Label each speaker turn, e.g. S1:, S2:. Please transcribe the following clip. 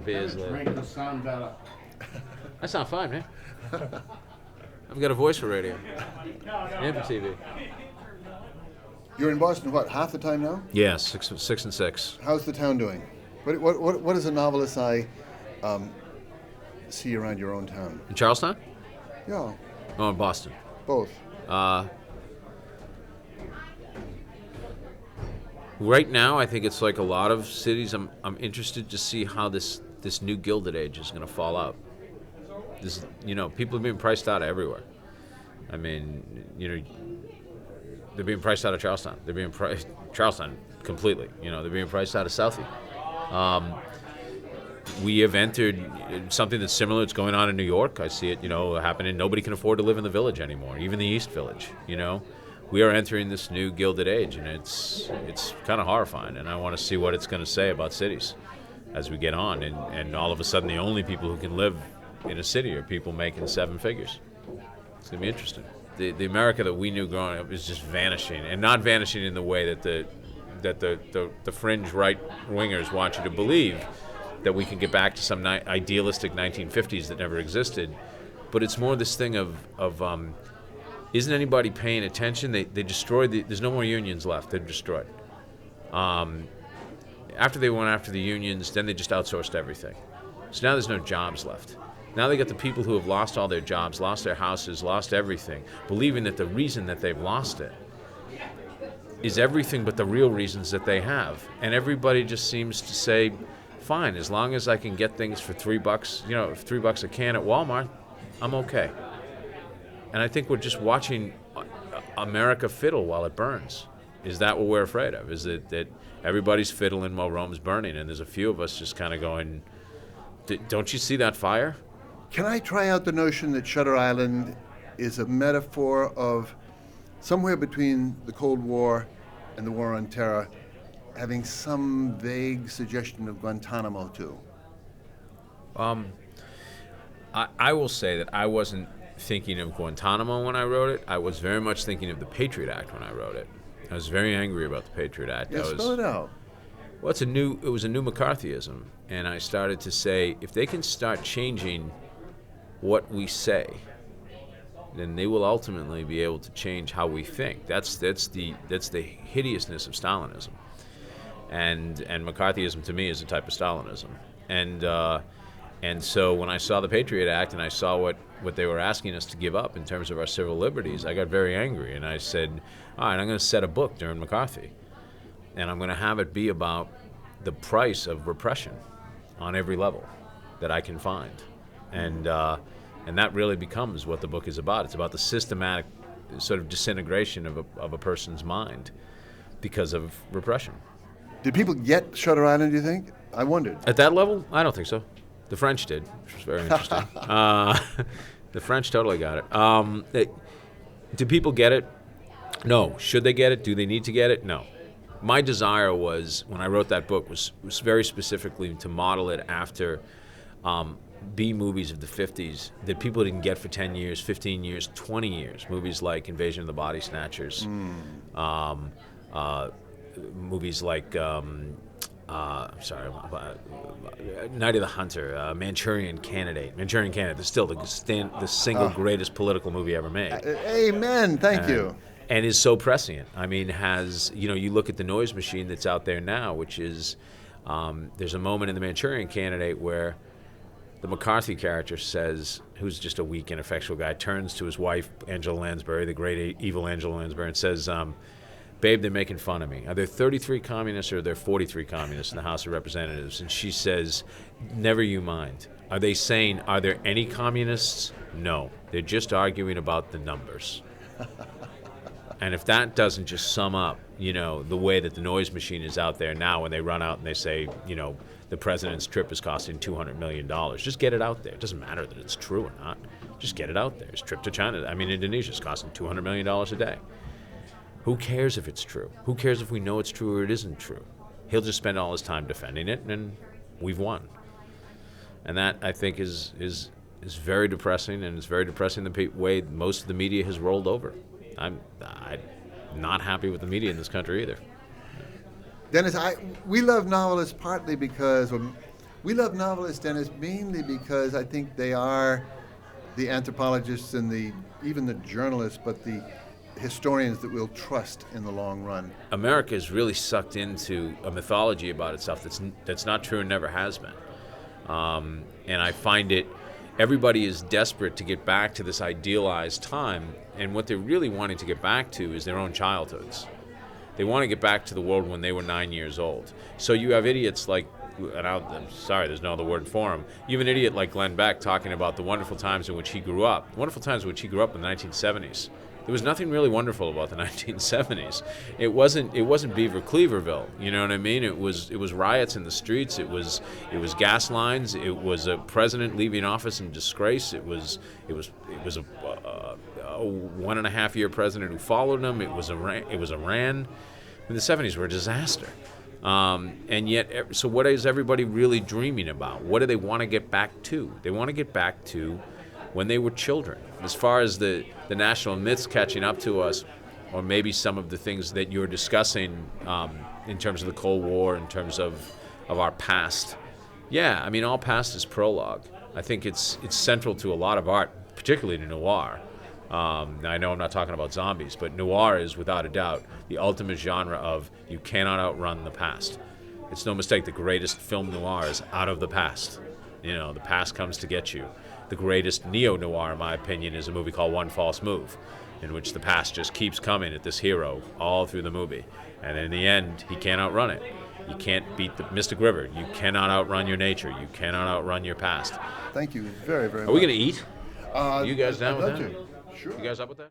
S1: beers later.
S2: Make the sound better.
S1: I sound fine, man. I've got a voice for radio and for TV.
S3: You're in Boston, what, half the time now?
S1: Yeah, 6 and 6.
S3: How's the town doing? What does a novelist's eye see around your own town?
S1: In Charlestown?
S3: Yeah,
S1: Oh, in Boston.
S3: both.
S1: Right now, I think it's like a lot of cities. I'm interested to see how this new Gilded Age is going to fall out. This, people are being priced out everywhere. I mean, they're being priced out of Charlestown. They're being priced Charlestown completely. They're being priced out of Southie. We have entered something that's similar. It's going on in New York. I see it, happening. Nobody can afford to live in the Village anymore, even the East Village. We are entering this new Gilded Age, and it's kind of horrifying. And I want to see what it's going to say about cities as we get on. And all of a sudden, the only people who can live in a city are people making 7 figures. It's going to be interesting. The America that we knew growing up is just vanishing, and not vanishing in the way that the fringe right wingers want you to believe, that we can get back to some idealistic 1950s that never existed. But it's more this thing of isn't anybody paying attention? They destroyed there's no more unions left. They're destroyed. After they went after the unions, then they just outsourced everything. So now there's no jobs left. Now they got the people who have lost all their jobs, lost their houses, lost everything, believing that the reason that they've lost it is everything but the real reasons that they have. And everybody just seems to say, fine, as long as I can get things for $3, $3 a can at Walmart, I'm okay. And I think we're just watching America fiddle while it burns. Is that what we're afraid of? Is it that everybody's fiddling while Rome's burning, and there's a few of us just kind of going, don't you see that fire?
S3: Can I try out the notion that Shutter Island is a metaphor of somewhere between the Cold War and the War on Terror, having some vague suggestion of Guantanamo too?
S1: I will say that I wasn't thinking of Guantanamo when I wrote it. I was very much thinking of the Patriot Act when I wrote it. I was very angry about the Patriot Act.
S3: Yeah, spell it out.
S1: Well, it was a new McCarthyism, and I started to say, if they can start changing what we say, then they will ultimately be able to change how we think. That's the hideousness of Stalinism, and McCarthyism to me is a type of Stalinism. And so when I saw the Patriot Act and I saw what they were asking us to give up in terms of our civil liberties, I got very angry, and I said, all right, I'm going to set a book during McCarthy, and I'm going to have it be about the price of repression on every level that I can find. And that really becomes what the book is about. It's about the systematic sort of disintegration of a person's mind because of repression.
S3: Did people get Shutter Island, do you think? I wondered.
S1: At that level? I don't think so. The French did, which was very interesting. The French totally got it. Do people get it? No. Should they get it? Do they need to get it? No. My desire was, when I wrote that book, was very specifically to model it after B movies of the 50s that people didn't get for 10 years, 15 years, 20 years. Movies like Invasion of the Body Snatchers, movies like Night of the Hunter, Manchurian Candidate. Manchurian Candidate is still the single greatest political movie ever made.
S3: Amen. Thank you.
S1: And is so prescient. I mean, you look at the noise machine that's out there now, which is, there's a moment in the Manchurian Candidate where the McCarthy character says, who's just a weak, ineffectual guy, turns to his wife, Angela Lansbury, the great evil Angela Lansbury, and says, babe, they're making fun of me. Are there 33 communists or are there 43 communists in the House of Representatives? And she says, never you mind. Are they saying, are there any communists? No. They're just arguing about the numbers. And if that doesn't just sum up, the way that the noise machine is out there now when they run out and they say, the president's trip is costing $200 million. Just get it out there. It doesn't matter that it's true or not. Just get it out there. His trip to China, Indonesia's costing $200 million a day. Who cares if it's true? Who cares if we know it's true or it isn't true? He'll just spend all his time defending it, and we've won. And that, I think, is very depressing, and it's very depressing the way most of the media has rolled over. I'm not happy with the media in this country either.
S3: Dennis, we love novelists partly because, We love novelists, Dennis, mainly because I think they are the anthropologists and even the journalists, but the historians that we'll trust in the long run.
S1: America is really sucked into a mythology about itself that's not true and never has been. And I find everybody is desperate to get back to this idealized time, and what they're really wanting to get back to is their own childhoods. They want to get back to the world when they were 9 years old. So you have idiots like, and I'm sorry, there's no other word for him. You have an idiot like Glenn Beck talking about the wonderful times in which he grew up. Wonderful times in which he grew up in the 1970s. There was nothing really wonderful about the 1970s. It wasn't Beaver Cleaverville. You know what I mean? It was riots in the streets. It was gas lines. It was a president leaving office in disgrace. It was a 1.5 year president who followed him. It was Iran. I mean, the 70s were a disaster. And yet, so what is everybody really dreaming about? What do they want to get back to? They want to get back to when they were children. As far as the national myths catching up to us, or maybe some of the things that you're discussing in terms of the Cold War, in terms of our past. Yeah, I mean, all past is prologue. I think it's central to a lot of art, particularly to noir. Now, I know I'm not talking about zombies, but noir is without a doubt the ultimate genre of you cannot outrun the past. It's no mistake the greatest film noir is out of the past. You know, the past comes to get you. The greatest neo-noir, in my opinion, is a movie called One False Move, in which the past just keeps coming at this hero all through the movie. And in the end, he can't outrun it. You can't beat the Mystic River. You cannot outrun your nature. You cannot outrun your past.
S3: Thank you very, very much.
S1: Are we going to eat? Are you guys down with that?
S3: Sure.
S1: You guys up with that?